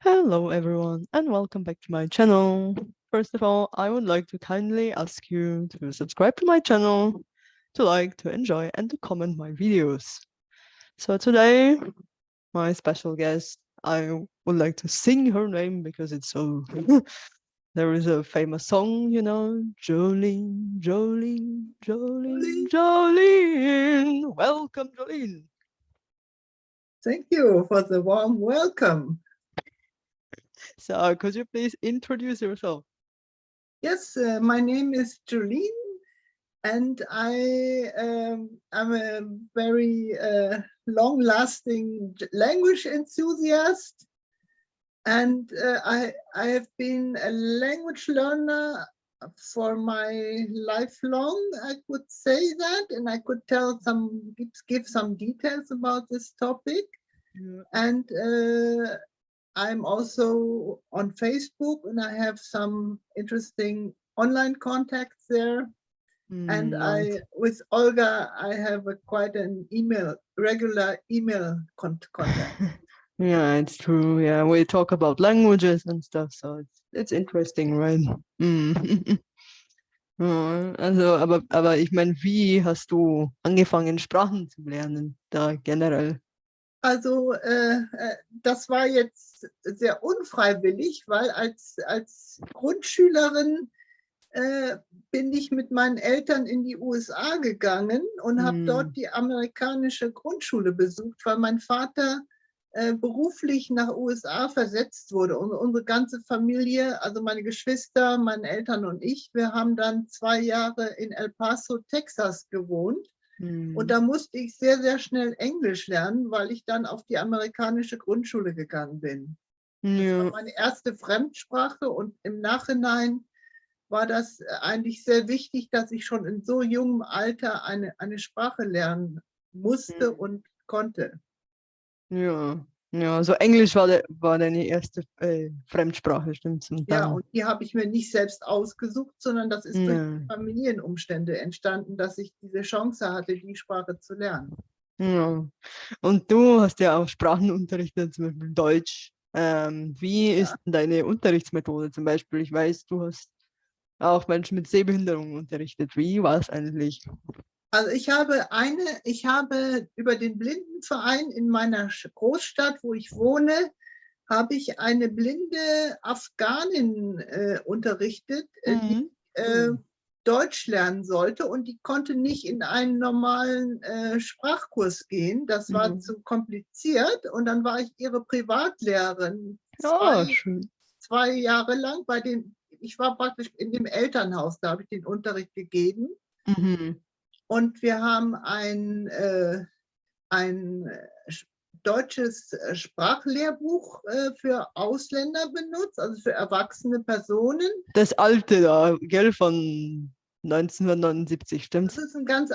Hello everyone and welcome back to my channel. First of all, I would like to kindly ask you to subscribe to my channel, to like, to enjoy and to comment my videos. So today, my special guest, I would like to sing her name because it's so... There is a famous song, Jolene, Jolene, Jolene, Jolene. Welcome, Jolene. Thank you for the warm welcome. So could you please introduce yourself? Yes, my name is Jolene, and I'm a very long-lasting language enthusiast, and I have been a language learner for my lifelong. I could say that, and I could give some details about this topic. Yeah. And I'm also on Facebook, and I have some interesting online contacts there. And Nice. with Olga, I have quite an regular email contact. Yeah, it's true. Yeah, we talk about languages and stuff, so it's interesting, right? Mm. Ja, also, aber ich meine, wie hast du angefangen, Sprachen zu lernen, da generell? Also das war jetzt sehr unfreiwillig, weil als Grundschülerin bin ich mit meinen Eltern in die USA gegangen und habe dort die amerikanische Grundschule besucht, weil mein Vater beruflich nach USA versetzt wurde. Und unsere ganze Familie, also meine Geschwister, meine Eltern und ich, wir haben dann 2 Jahre in El Paso, Texas gewohnt. Und da musste ich sehr, sehr schnell Englisch lernen, weil ich dann auf die amerikanische Grundschule gegangen bin. Das war Ja. meine erste Fremdsprache, und im Nachhinein war das eigentlich sehr wichtig, dass ich schon in so jungem Alter eine Sprache lernen musste und konnte. Ja. Ja, so Englisch war deine erste Fremdsprache, stimmt's? Und Ja, dann, und die habe ich mir nicht selbst ausgesucht, sondern das ist durch ja. Familienumstände entstanden, dass ich diese Chance hatte, die Sprache zu lernen. Ja. Und du hast ja auch Sprachen unterrichtet, zum Beispiel Deutsch. Wie Ja. ist denn deine Unterrichtsmethode zum Beispiel? Ich weiß, du hast auch Menschen mit Sehbehinderung unterrichtet. Wie war es eigentlich? Also ich habe über den Blindenverein in meiner Großstadt, wo ich wohne, habe ich eine blinde Afghanin unterrichtet, die Deutsch lernen sollte, und die konnte nicht in einen normalen Sprachkurs gehen. Das war zu kompliziert, und dann war ich ihre Privatlehrerin Ja, schön. 2 Jahre lang ich war praktisch in dem Elternhaus, da habe ich den Unterricht gegeben. Und wir haben ein deutsches Sprachlehrbuch für Ausländer benutzt, also für erwachsene Personen. Das alte da, gell, von 1979, stimmt's? Das ist ein ganz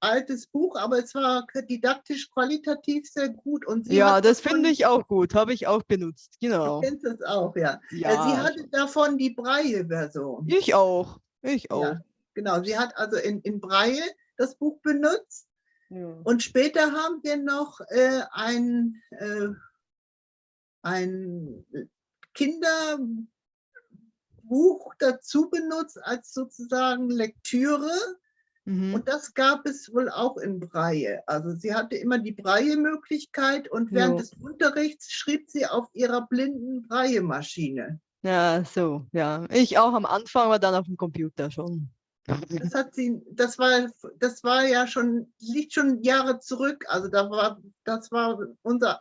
altes Buch, aber es war didaktisch qualitativ sehr gut. Und sie Ja, hat das finde davon, ich auch gut, habe ich auch benutzt, du genau. kennst es auch, ja. Sie Ja, hatte schon. davon die Braille-Version. Ich auch. Ich auch. Ja, genau. Sie hat also in Braille das Buch benutzt. Ja. Und später haben wir noch ein Kinderbuch dazu benutzt als sozusagen Lektüre. Und das gab es wohl auch in Braille. Also sie hatte immer die Braille-Möglichkeit, und während Ja. des Unterrichts schrieb sie auf ihrer blinden Braille-Maschine. Ja, so, ja. Ich auch am Anfang, aber dann auf dem Computer schon. Das war ja schon, liegt schon Jahre zurück. Also das war unser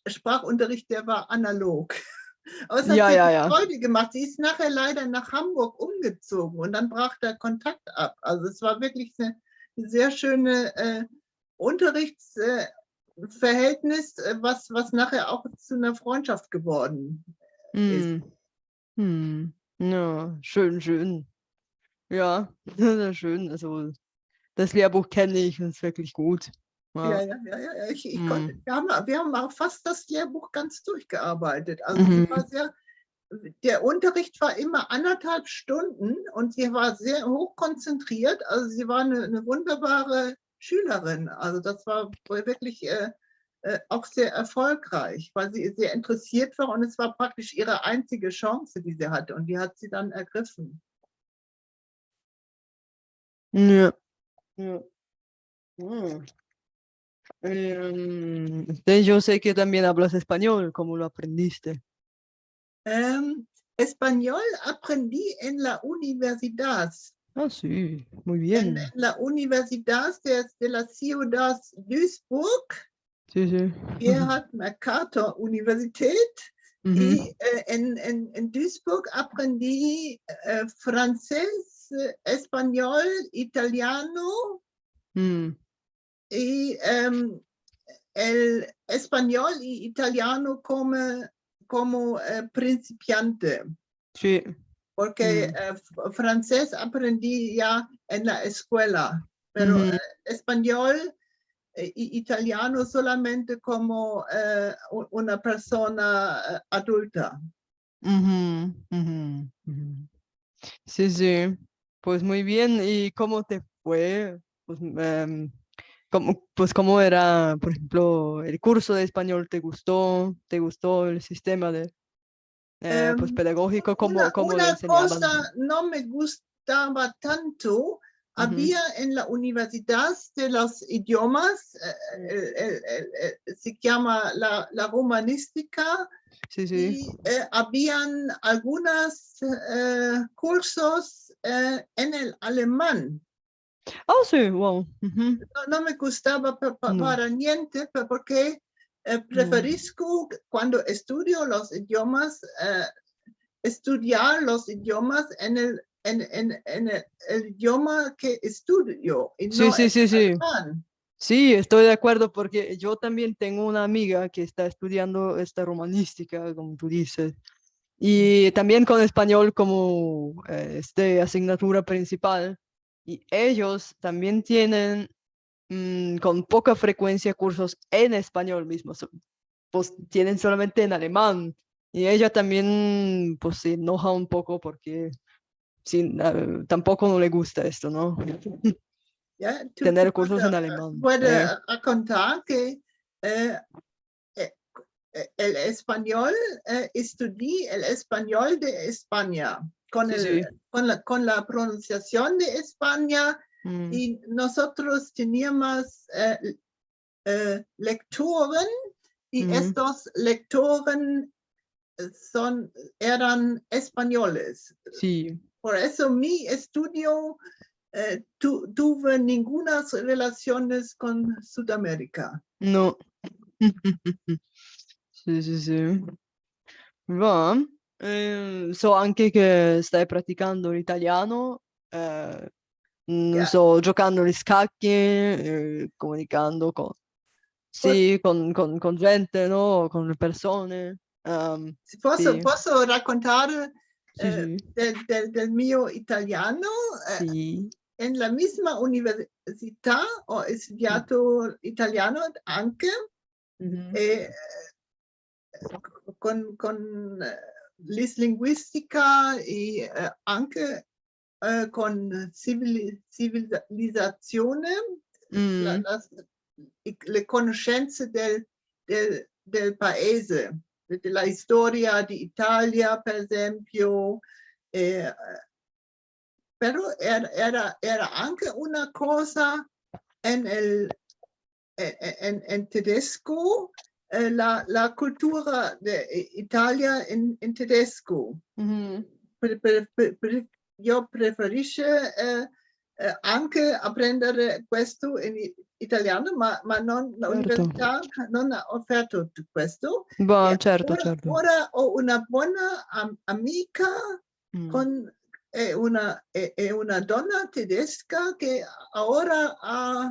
Sprachunterricht, der war analog. Aber es hat Ja, ja, wirklich ja. Freude gemacht. Sie ist nachher leider nach Hamburg umgezogen, und dann brach der Kontakt ab. Also es war wirklich eine sehr schöne Unterrichtsverhältnis, was nachher auch zu einer Freundschaft geworden ist. Ja, schön, schön. Ja, das ist schön. Also das Lehrbuch kenne ich und ist wirklich gut. Ja, Ja. ja, ja, ja. Wir haben auch fast das Lehrbuch ganz durchgearbeitet. Also der Unterricht war immer 1,5 Stunden, und sie war sehr hoch konzentriert. Also sie war eine wunderbare Schülerin. Also das war wirklich auch sehr erfolgreich, weil sie sehr interessiert war und es war praktisch ihre einzige Chance, die sie hatte und die hat sie dann ergriffen. Ja. Ja. Yo sé que también hablas español, ¿cómo lo aprendiste? Español aprendí en la universidad. Ah, sí, muy En bien. la Universidad de la Ciudad Duisburg, Sí, sí. Gerhard Mercator Universität. Y en Duisburg aprendí francés, español, italiano Mm, y el español y italiano como principiante, sí. porque francés aprendí ya en la escuela, pero Ujú, español y italiano solamente como una persona adulta. ujú, ujú, ujú. Sí, sí. Pues muy bien. ¿Y cómo te fue? Pues, pues cómo era, por ejemplo, el curso de español, ¿te gustó? ¿Te gustó el sistema de, pues pedagógico? ¿Cómo lo Una enseñaban? cosa no me gustaba tanto. Ujú, Había en la Universidad de los Idiomas, se llama la romanística, sí, sí. y habían algunos cursos en el alemán. Ah, sí, wow. Ujú. No me gustaba No, para niente, porque no. preferisco cuando estudio los idiomas, estudiar los idiomas en el idioma que estudio y Sí, no sí, en sí, el sí. alemán. Sí, estoy de acuerdo porque yo también tengo una amiga que está estudiando esta romanística, como tú dices, y también con español como asignatura principal. Y ellos también tienen con poca frecuencia cursos en español mismo, pues tienen solamente en alemán. Y ella también pues se enoja un poco porque sí, tampoco no le gusta esto, ¿no? ¿Ya? Tú Tener cursos en alemán. puedes contar que eh, eh, el español, estudié el español de España Sí, sí. con la pronunciación de España, Mm, y nosotros teníamos lectoren y ujú. estos lectoren eran españoles. Sí, Por eso mi estudio tuve ninguna relaciones con Sudamérica. no. Sì, sì, sì. Va. So anche che stai praticando l'italiano, non Ya. so, giocando agli scacchi, comunicando con, Pues, sì, con gente, no? Con le persone. Sì, posso raccontare sì, sì, del mio italiano. sì. En la misma università ho Mm. studiato italiano anche, Mhm. eh, con l'islinguistica e anche con civilizzazione, Mm, le conoscenze del paese, della storia di Italia, per esempio. Eh, Però era anche una cosa en, el, en tedesco, la cultura de Italia en tedesco. mhm. Io preferisco anche apprendere questo in italiano, ma non, Certo. l'università non ha offerto questo. Va, E certo, certo. ora ho una buona amica Mm. con è una donna tedesca che ora ha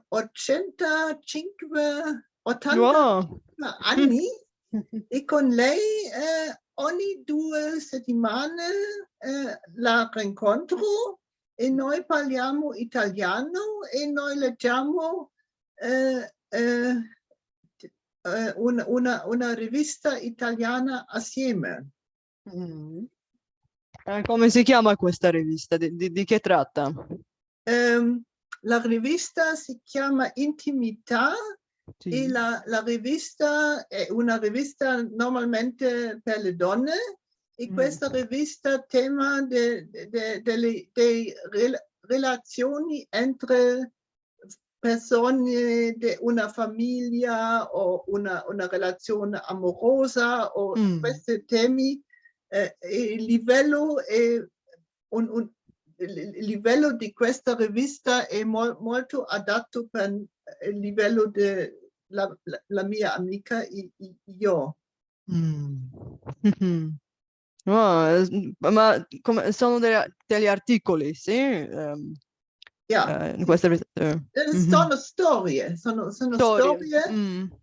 85, 80 Wow. anni, e con lei ogni 2 settimane la rincontro e noi parliamo italiano e noi leggiamo una rivista italiana assieme. Mm. Come si chiama questa rivista? Di che tratta? La rivista si chiama Intimità E Sì. la rivista è una rivista normalmente per le donne e questa rivista tema delle relazioni entre persone di una famiglia o una relazione amorosa o questi temi, il livello è il livello di questa rivista è molto adatto per il livello della mia amica io. Ma sono degli articoli, sì? Ja, In questa sono storie, sono storie. storie.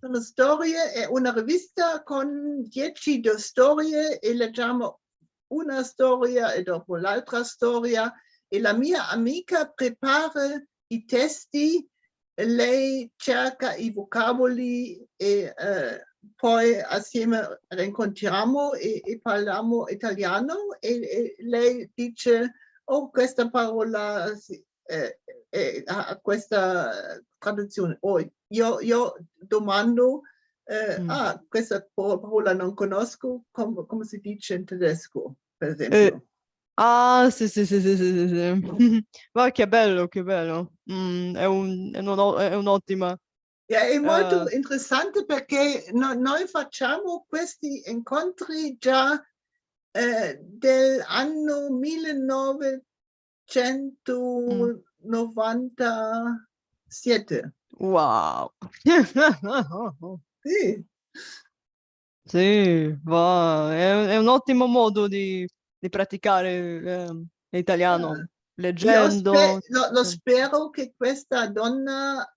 Sono storie, è una rivista con 10 storie e leggiamo una storia e dopo l'altra storia e la mia amica prepara i testi, lei cerca i vocaboli e poi assieme rincontriamo e parliamo italiano e lei dice, oh, questa parola ha questa traduzione. Oh, io domando, questa parola non conosco, come si dice in tedesco, per esempio. Ah, sì, sì, sì, sì, sì, sì, sì. Ma che bello, che bello. È un'ottima. È molto interessante perché noi facciamo questi incontri già dell'anno 1997. Wow. Sì. Sì, è un ottimo modo di praticare l'italiano, Io leggendo. lo spero che questa donna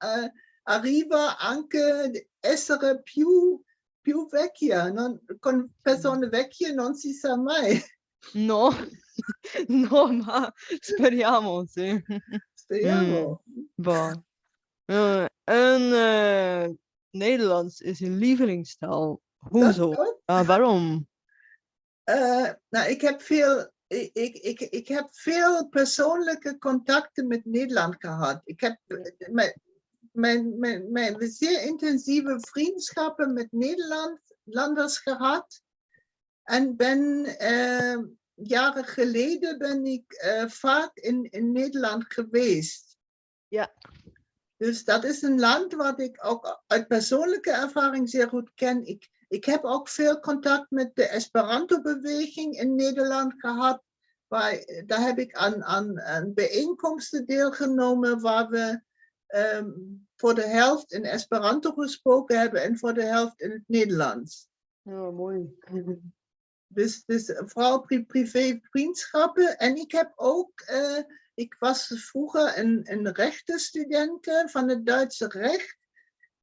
arriva anche ad essere più vecchia. Con persone vecchie non si sa mai. No, no, ma speriamo, sì. Speriamo. Boah. En Nederlands is je lievelingstaal. Dat Hoezo? klopt. Waarom? Nou, ik heb veel persoonlijke contacten met Nederland gehad. Ik heb mijn zeer intensieve vriendschappen met Nederlanders gehad. En jaren geleden ben ik vaak in Nederland geweest. Ja. Dus dat is een land wat ik ook uit persoonlijke ervaring zeer goed ken. Ik heb ook veel contact met de Esperanto-beweging in Nederland gehad. Daar heb ik aan bijeenkomsten deelgenomen waar we voor de helft in Esperanto gesproken hebben en voor de helft in het Nederlands. Oh, mooi. Dus vooral privé vriendschappen. En ik heb ook, ik was vroeger een rechtenstudent van het Duitse recht.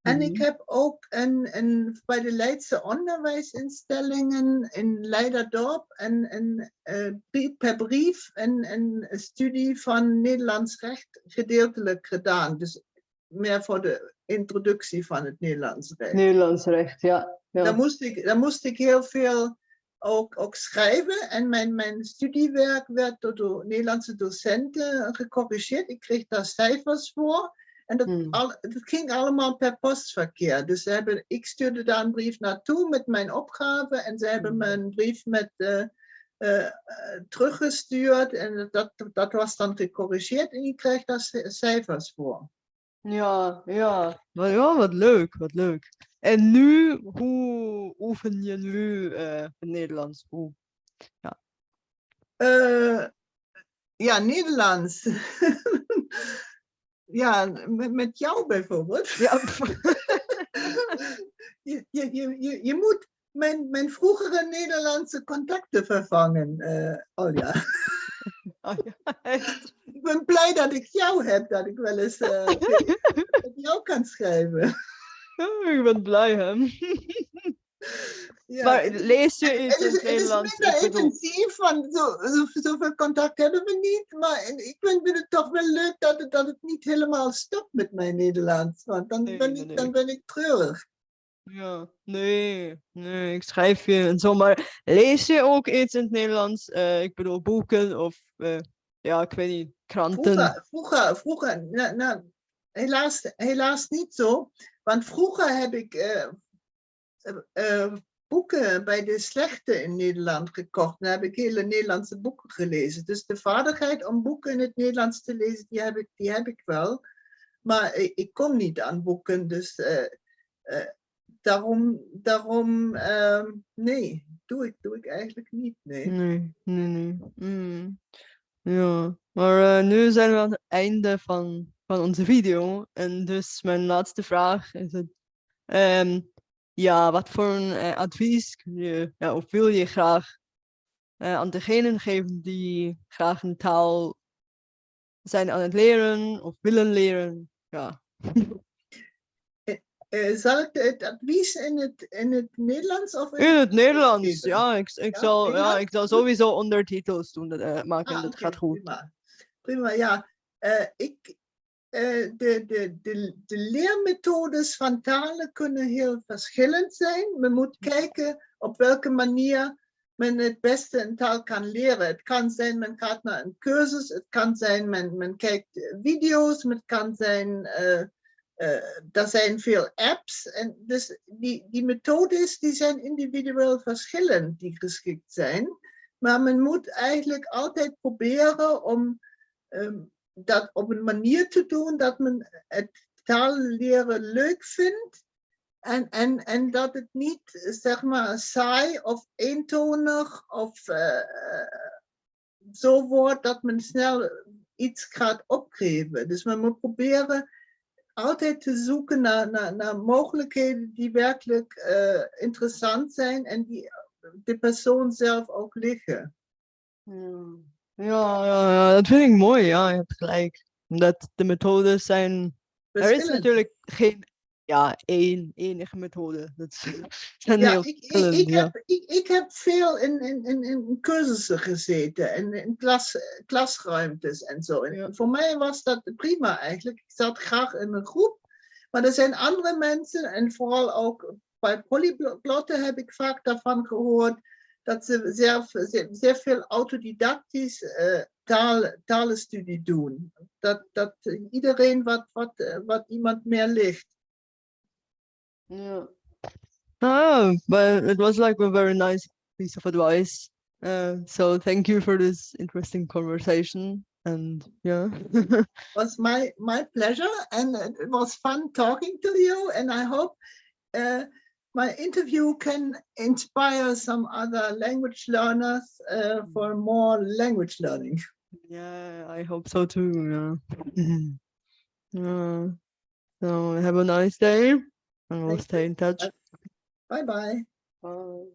En ik heb ook bij de Leidse onderwijsinstellingen in Leiderdorp per brief een studie van Nederlands recht gedeeltelijk gedaan. Dus meer voor de introductie van het Nederlands recht. Nederlands recht, ja. Daar moest ik heel veel ook schrijven. En mijn studiewerk werd door Nederlandse docenten gecorrigeerd. Ik kreeg daar cijfers voor. En dat ging allemaal per postverkeer. Dus ik stuurde daar een brief naartoe met mijn opgave. En ze hebben me een brief met teruggestuurd. En dat was dan gecorrigeerd. En je kreeg daar cijfers voor. Ja, ja. Maar ja, wat leuk, wat leuk. En nu, hoe oefen je nu het Nederlands? Hoe? Ja. Ja, Nederlands. Ja, met jou bijvoorbeeld. Ja. Je moet mijn vroegere Nederlandse contacten vervangen, Olja. Oh, ja, echt. Ik ben blij dat ik jou heb, dat ik wel eens met jou kan schrijven. Oh, ik ben blij, hè. Ja, Maar lees je iets in het het Nederlands? is minder intensief, want zoveel contact hebben we niet. Maar ik vind het toch wel leuk dat het niet helemaal stopt met mijn Nederlands. Want dan ben ik treurig. Ja, nee, ik schrijf je en zo. Maar lees je ook iets in het Nederlands? Ik bedoel, boeken of, ja, ik weet niet, kranten. Vroeger, helaas niet zo. Want vroeger heb ik boeken bij de slechte in Nederland gekocht. Dan heb ik hele Nederlandse boeken gelezen. Dus de vaardigheid om boeken in het Nederlands te lezen, die heb ik wel. Maar ik kom niet aan boeken, dus daarom nee, doe ik eigenlijk niet. Nee. Nee. Ja, maar nu zijn we aan het einde van onze video. En dus mijn laatste vraag is het, ja, wat voor een advies kun je, ja, of wil je graag aan degenen geven die graag een taal zijn aan het leren of willen leren? Ja. Zal ik het advies in het Nederlands of In het Nederlands, geven? ja. Ik zal sowieso ondertitels doen, maken, dat oké, gaat goed. Prima, ja. De leermethodes van talen kunnen heel verschillend zijn. Men moet kijken op welke manier men het beste een taal kan leren. Het kan zijn, men gaat naar een cursus. Het kan zijn, men kijkt video's. Het kan zijn, er zijn veel apps. En dus die methodes die zijn individueel verschillend die geschikt zijn. Maar men moet eigenlijk altijd proberen om dat op een manier te doen dat men het taalleren leuk vindt. En dat het niet, zeg maar, saai of eentonig of zo wordt dat men snel iets gaat opgeven. Dus men moet proberen altijd te zoeken naar mogelijkheden die werkelijk interessant zijn en die de persoon zelf ook liggen. Ja, dat vind ik mooi. Ja, je hebt gelijk. Omdat de methodes zijn... Er is natuurlijk geen enige methode. Dat zijn heel verschillend. Ik heb veel in cursussen gezeten en in klasruimtes en zo. En voor mij was dat prima eigenlijk. Ik zat graag in een groep. Maar er zijn andere mensen en vooral ook bij polyglotten heb ik vaak daarvan gehoord dat ze zeer veel autodidactisch talenstudie doen. Dat iedereen wat iemand meer ligt. Yeah. But it was like a very nice piece of advice. So thank you for this interesting conversation. And yeah. It was my pleasure, and it was fun talking to you. And I hope my interview can inspire some other language learners for more language learning. Yeah, I hope so too. Yeah. So have a nice day, and we'll stay in touch. Bye-bye. Bye.